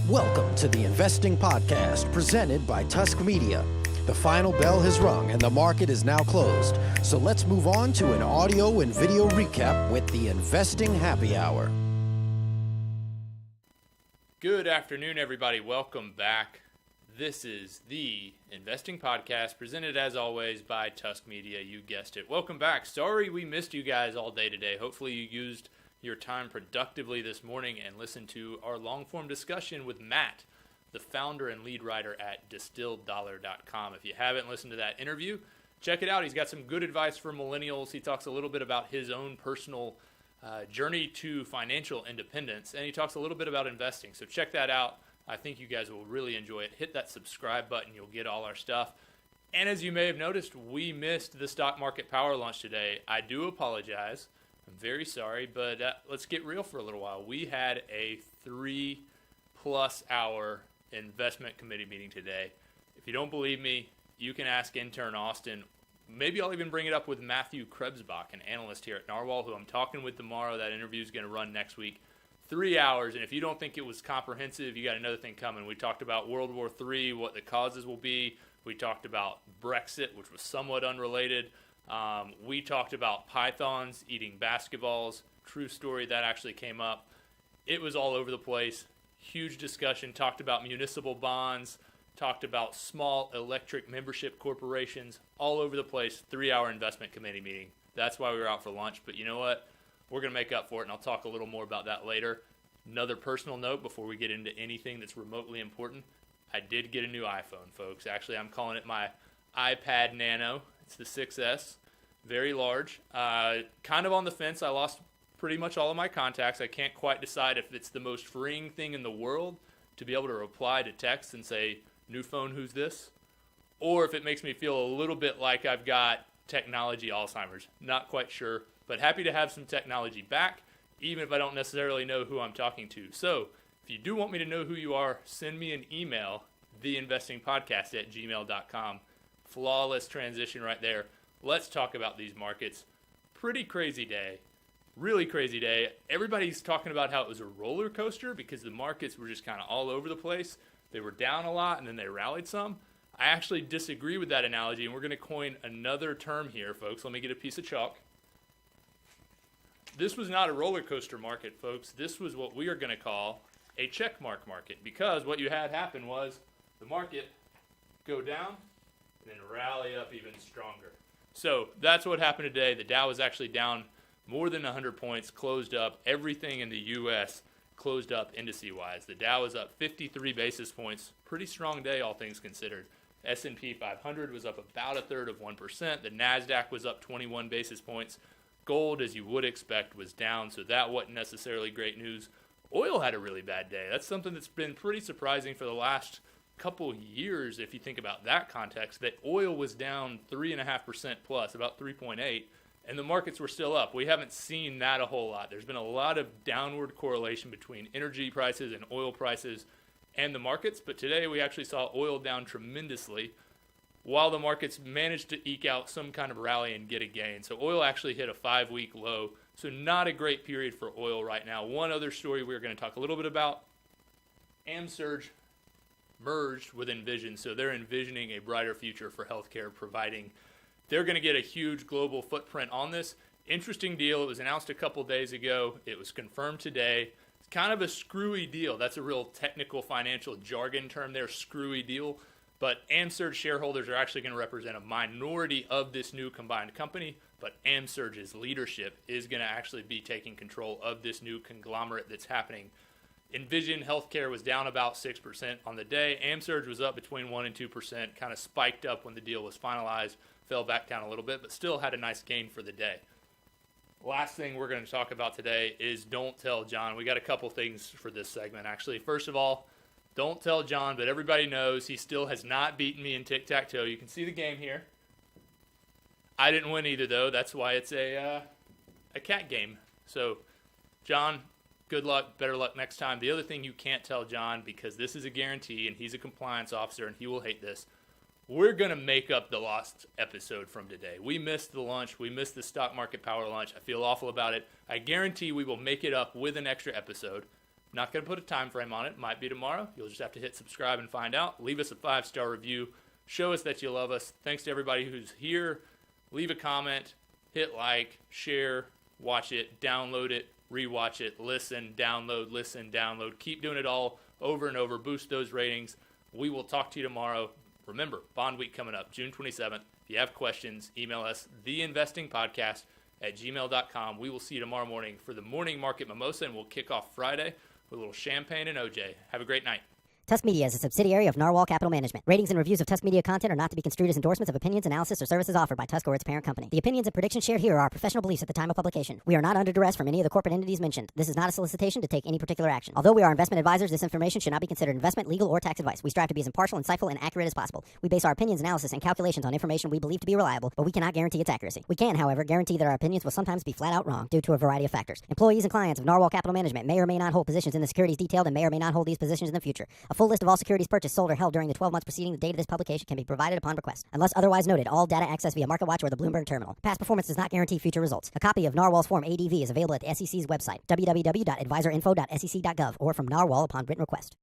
Welcome to the Investing Podcast presented by Tusk Media. The final bell has rung and the market is now closed. So let's move on to an audio and video recap with the Investing Happy Hour. Good afternoon, everybody. Welcome back. This is the Investing Podcast presented as always by Tusk Media. You guessed it. Welcome back. Sorry we missed you guys all day today. Hopefully you used your time productively this morning and listened to our long-form discussion with Matt, the founder and lead writer at distilleddollar.com. If you haven't listened to that interview, check it out. He's got some good advice for millennials. He talks a little bit about his own personal journey to financial independence, and he talks a little bit about investing. So check that out. I think you guys will really enjoy it. Hit that subscribe button. You'll get all our stuff. And as you may have noticed, we missed the stock market power lunch today. I do apologize. I'm very sorry, but let's get real for a little while. We had a 3+ hour investment committee meeting today. If you don't believe me, you can ask intern Austin. Maybe I'll even bring it up with Matthew Krebsbach, an analyst here at Narwhal, who I'm talking with tomorrow. That interview is going to run next week. 3 hours, and if you don't think it was comprehensive, you got another thing coming. We talked about World War III, what the causes will be. We talked about Brexit, which was somewhat unrelated. We talked about pythons eating basketballs. True story, that actually came up. It was all over the place. Huge discussion. Talked about municipal bonds. Talked about small electric membership corporations. All over the place. 3-hour investment committee meeting. That's why we were out for lunch. But you know what? We're going to make up for it, and I'll talk a little more about that later. Another personal note before we get into anything that's remotely important. I did get a new iPhone, folks. Actually, I'm calling it my iPad Nano. It's the 6S. Very large. Kind of on the fence. I lost pretty much all of my contacts. I can't quite decide if it's the most freeing thing in the world to be able to reply to text and say, "New phone, who's this?" Or if it makes me feel a little bit like I've got technology Alzheimer's. Not quite sure. But happy to have some technology back, even if I don't necessarily know who I'm talking to. So if you do want me to know who you are, send me an email, theinvestingpodcast@gmail.com. Flawless transition right there. Let's talk about these markets. Pretty crazy day. Really crazy day. Everybody's talking about how it was a roller coaster because the markets were just kind of all over the place. They were down a lot and then they rallied some. I actually disagree with that analogy, and we're going to coin another term here, folks. Let me get a piece of chalk. This was not a roller coaster market, folks. This was what we are going to call a check mark market, because what you had happen was the market go down and then rally up even stronger. So that's what happened today. The Dow was actually down more than 100 points, closed up. Everything in the U.S. closed up indice-wise. The Dow was up 53 basis points. Pretty strong day, all things considered. S&P 500 was up about 1/3 of 1%. The NASDAQ was up 21 basis points. Gold, as you would expect, was down, so that wasn't necessarily great news. Oil had a really bad day. That's something that's been pretty surprising for the last couple years, if you think about that context, that oil was down 3.5% plus, about 3.8, and the markets were still up. We haven't seen that a whole lot. There's been a lot of downward correlation between energy prices and oil prices and the markets, but today we actually saw oil down tremendously, while the markets managed to eke out some kind of rally and get a gain. So oil actually hit a 5-week low, so not a great period for oil right now. One other story we're going to talk a little bit about, AmSurg merged with Envision, so they're envisioning a brighter future for healthcare, providing they're going to get a huge global footprint on this. Interesting deal. It was announced a couple days ago. It was confirmed today. It's kind of a screwy deal. That's a real technical financial jargon term there, screwy deal. But AmSurg shareholders are actually going to represent a minority of this new combined company, but AmSurg's leadership is going to actually be taking control of this new conglomerate that's happening. Envision Healthcare was down about 6% on the day. AmSurg was up between 1% and 2%, kind of spiked up when the deal was finalized, fell back down a little bit, but still had a nice gain for the day. Last thing we're going to talk about today is Don't Tell John. We got a couple things for this segment, actually. First of all, don't tell John, but everybody knows he still has not beaten me in Tic-Tac-Toe. You can see the game here. I didn't win either, though. That's why it's a cat game. So, John, good luck, better luck next time. The other thing you can't tell John, because this is a guarantee, and he's a compliance officer, and he will hate this, we're going to make up the lost episode from today. We missed the lunch. We missed the stock market power lunch. I feel awful about it. I guarantee we will make it up with an extra episode. Not going to put a time frame on it. Might be tomorrow. You'll just have to hit subscribe and find out. Leave us a 5-star review. Show us that you love us. Thanks to everybody who's here. Leave a comment, hit like, share, watch it, download it, rewatch it, listen, download. Keep doing it all over and over. Boost those ratings. We will talk to you tomorrow. Remember, Bond Week coming up, June 27th. If you have questions, email us, theinvestingpodcast@gmail.com. We will see you tomorrow morning for the morning market mimosa, and we'll kick off Friday with a little champagne and OJ. Have a great night. Tusk Media is a subsidiary of Narwhal Capital Management. Ratings and reviews of Tusk Media content are not to be construed as endorsements of opinions, analysis, or services offered by Tusk or its parent company. The opinions and predictions shared here are our professional beliefs at the time of publication. We are not under duress from any of the corporate entities mentioned. This is not a solicitation to take any particular action. Although we are investment advisors, this information should not be considered investment, legal, or tax advice. We strive to be as impartial, insightful, and accurate as possible. We base our opinions, analysis, and calculations on information we believe to be reliable, but we cannot guarantee its accuracy. We can, however, guarantee that our opinions will sometimes be flat out wrong due to a variety of factors. Employees and clients of Narwhal Capital Management may or may not hold positions in the securities detailed and may or may not hold these positions in the future. A full list of all securities purchased, sold, or held during the 12 months preceding the date of this publication can be provided upon request. Unless otherwise noted, all data accessed via MarketWatch or the Bloomberg terminal. Past performance does not guarantee future results. A copy of Narwhal's Form ADV is available at the SEC's website, www.advisorinfo.sec.gov, or from Narwhal upon written request.